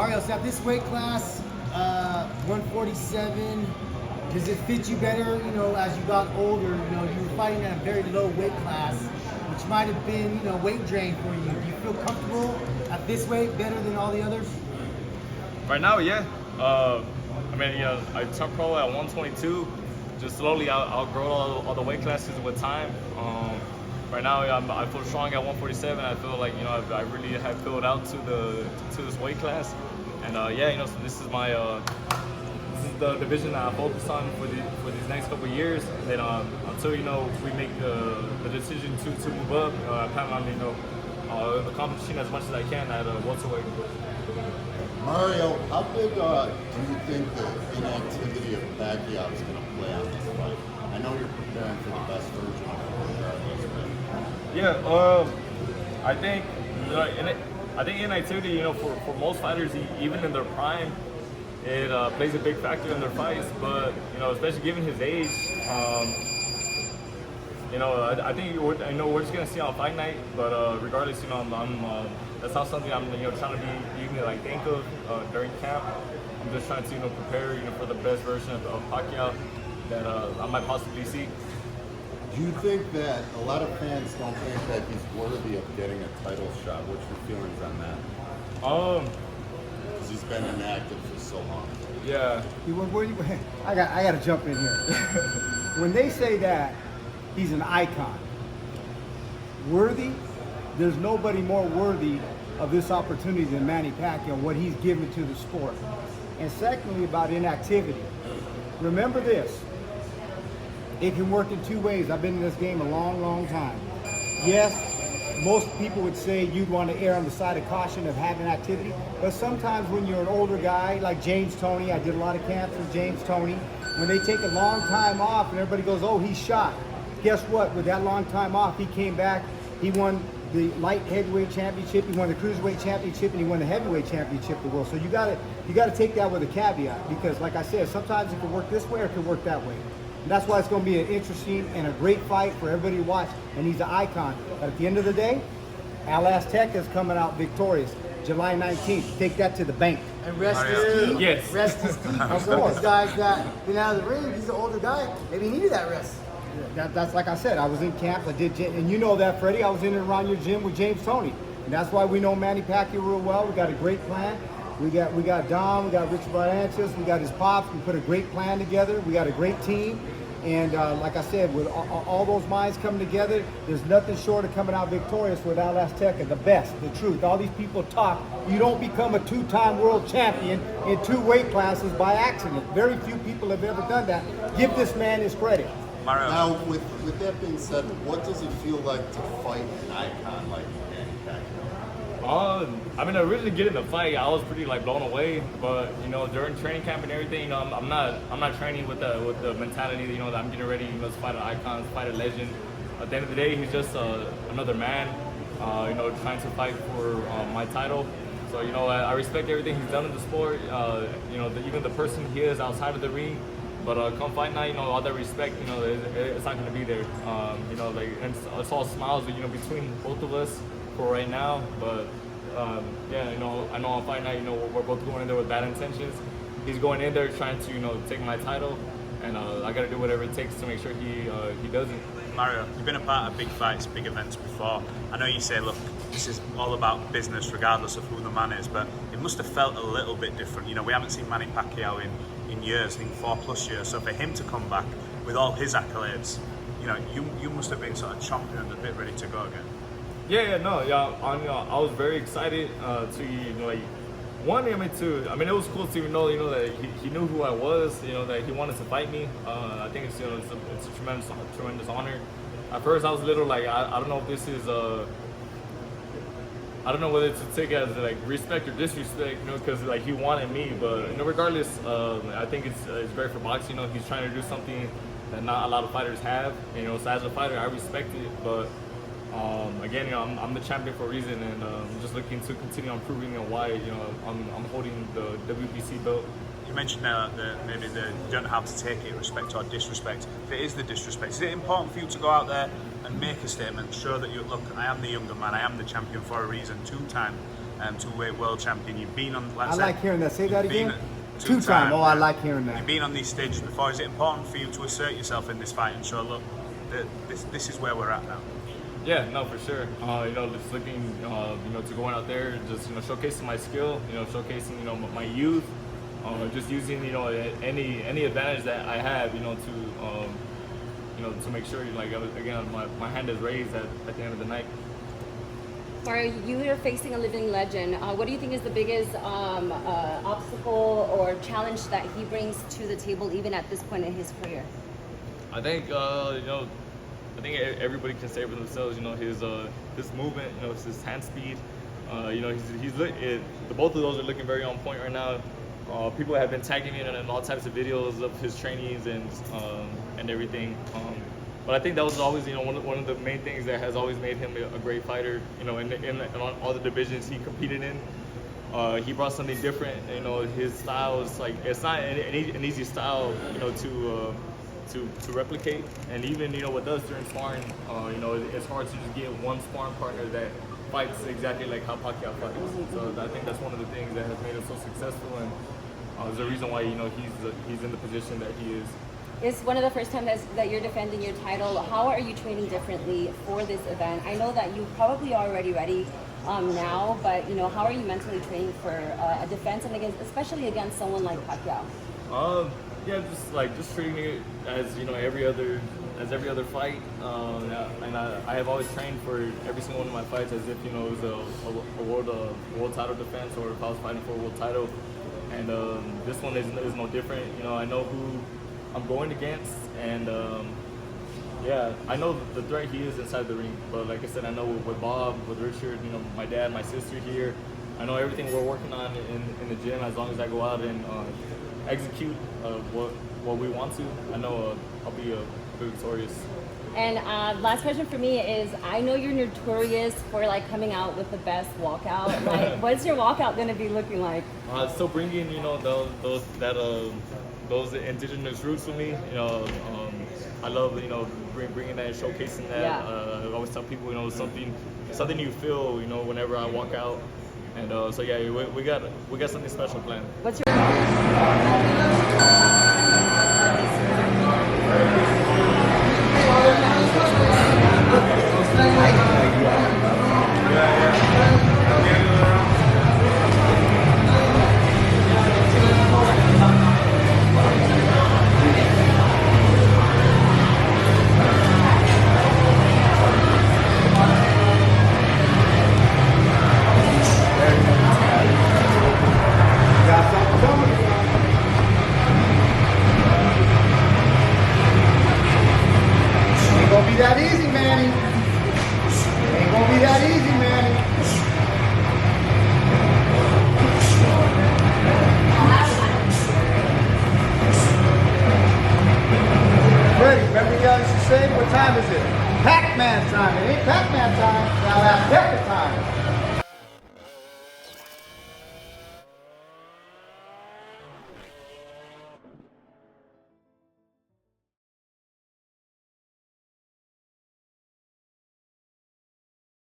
Mario, so at this weight class, 147, does it fit you better, you know, as you got older? You know, you were fighting at a very low weight class, which might have been, you know, weight drain for you. Do you feel comfortable at this weight better than all the others? Right now, yeah. I mean, you know, I turned pro at 122. Just slowly, I'll grow all the weight classes with time. Right now, I feel strong at 147. I feel like, you know, I really have filled out to this weight class. And yeah, you know, so this is my this is the division that I focus on for these next couple of years. And then until, you know, we make the decision to move up, I plan on, you know, accomplishing as much as I can at welterweight. Mario, how big do you think the inactivity of Pacquiao is going to play on this fight? I know you're preparing for the best version of him regardless, but... Yeah, I think inactivity, you know, for most fighters, even in their prime, it plays a big factor in their fights. But, you know, especially given his age, you know, I think I know we're just gonna see on fight night. But regardless, you know, that's not something I'm, you know, trying to be even like think of during camp. I'm just trying to, you know, prepare, you know, for the best version of Pacquiao that I might possibly see. Do you think that a lot of fans don't think that he's worthy of getting a title shot? What's your feelings on that? Because he's been inactive for so long. Yeah. I got to jump in here. When they say that he's an icon, worthy, there's nobody more worthy of this opportunity than Manny Pacquiao, what he's given to the sport. And secondly, about inactivity. Remember this. It can work in two ways. I've been in this game a long, long time. Yes, most people would say you'd want to err on the side of caution of having activity, but sometimes when you're an older guy, like James Toney, I did a lot of camps with James Toney, when they take a long time off and everybody goes, oh, he's shot. Guess what? With that long time off, he came back, he won the light heavyweight championship, he won the cruiserweight championship, and he won the heavyweight championship of the world. So you gotta take that with a caveat, because like I said, sometimes it can work this way or it can work that way. And that's why it's going to be an interesting and a great fight for everybody to watch. And he's an icon. But at the end of the day, Al Azteca is coming out victorious July 19th. Take that to the bank. And rest his teeth. Yes. Rest his teeth. Of course. These guys that been out of the ring, he's an older guy. Maybe he needed that rest. That's like I said, I was in camp. I did, and you know that, Freddie. I was in and around your gym with James Toney. And that's why we know Manny Pacquiao real well. We got a great plan. We got Dom, we got Richard Barrios, we got his pops. We put a great plan together. We got a great team. And like I said, with all those minds coming together, there's nothing short of coming out victorious with Al Azteca, the best, the truth. All these people talk. You don't become a two-time world champion in two weight classes by accident. Very few people have ever done that. Give this man his credit. Mario. Now, with that being said, what does it feel like to fight an icon like Manny Pacquiao? I mean, originally getting the fight, I was pretty like blown away. But you know, during training camp and everything, you know, I'm not training with the mentality, you know, that I'm getting ready, you know, to fight an icon, to fight a legend. At the end of the day, he's just another man, you know, trying to fight for my title. So you know, I respect everything he's done in the sport. You know, even the person he is outside of the ring. But come fight night, you know, all that respect, you know, it's not going to be there. You know, like, and it's all smiles, you know, between both of us for right now. But yeah, you know, I know on fight night, you know, we're both going in there with bad intentions. He's going in there trying to, you know, take my title, and I got to do whatever it takes to make sure he doesn't. Mario, you've been a part of big fights, big events before. I know you say, look, this is all about business regardless of who the man is, but it must have felt a little bit different. You know, we haven't seen Manny Pacquiao in years, I think 4+ years. So for him to come back with all his accolades, you know, you must have been sort of chomping at the bit, ready to go again. Yeah, I was very excited to, you know, like, I mean, it was cool to know, you know, that he knew who I was, you know, that he wanted to fight me. I think it's, you know, it's a tremendous honor. At first, I was a little like, I don't know if this is I don't know whether to take it as like respect or disrespect, you know, because like he wanted me. But you know, regardless, I think it's great for boxing. You know, he's trying to do something that not a lot of fighters have. You know, so as a fighter, I respect it. But again, you know, I'm the champion for a reason, and I'm just looking to continue improving, you know, why, you know, I'm holding the WBC belt. You mentioned that maybe you don't know how to take it, respect or disrespect. If it is the disrespect, is it important for you to go out there and make a statement, show that you look, I am the younger man, I am the champion for a reason, 2-time two-weight world champion. You've been on. I like hearing that. Say that you've been again. a Two-time. Oh, I like hearing You've that. been on these stages before. Is it important for you to assert yourself in this fight and show, look, this is where we're at now? Yeah, no, for sure. You know, just looking, you know, to going out there, just, you know, showcasing my skill, you know, showcasing, you know, my youth, just using, you know, any advantage that I have, you know, to make sure, like, again, my hand is raised at the end of the night. Mario, you are facing a living legend. What do you think is the biggest obstacle or challenge that he brings to the table, even at this point in his career? I think, you know, I think everybody can say for themselves, you know, his movement, you know, his hand speed. You know, the both of those are looking very on point right now. People have been tagging me in all types of videos of his trainings and everything. But I think that was always, you know, one of the main things that has always made him a great fighter. You know, in all the divisions he competed in, he brought something different. You know, his style is like, it's not an easy style, you know, to replicate. And even, you know, with us during sparring, you know, it's hard to just get one sparring partner that fights exactly like how Pacquiao fights. So I think that's one of the things that has made him so successful, and is the reason why, you know, he's in the position that he is. It's one of the first times that you're defending your title. How are you training differently for this event? I know that you probably are already ready now, but, you know, how are you mentally training for a defense, and especially against someone like Pacquiao? Yeah, just treating it as, you know, every other fight, and I have always trained for every single one of my fights as if, you know, it was a world title defense, or if I was fighting for a world title. And this one is no different. You know, I know who I'm going against, and yeah, I know the threat he is inside the ring. But like I said, I know with Bob, with Richard, you know, my dad, my sister here, I know everything we're working on in the gym. As long as I go out and execute what we want to, I know I'll be victorious. And last question for me is, I know you're notorious for like coming out with the best walkout. Like, what's your walkout going to be looking like? Still bringing, you know, those indigenous roots with me. You know, I love, you know, bringing that and showcasing that. Yeah. I always tell people, you know, something you feel, you know, whenever I walk out. And so yeah, we got something special planned. What's your Got something coming. Ain't gonna be that easy.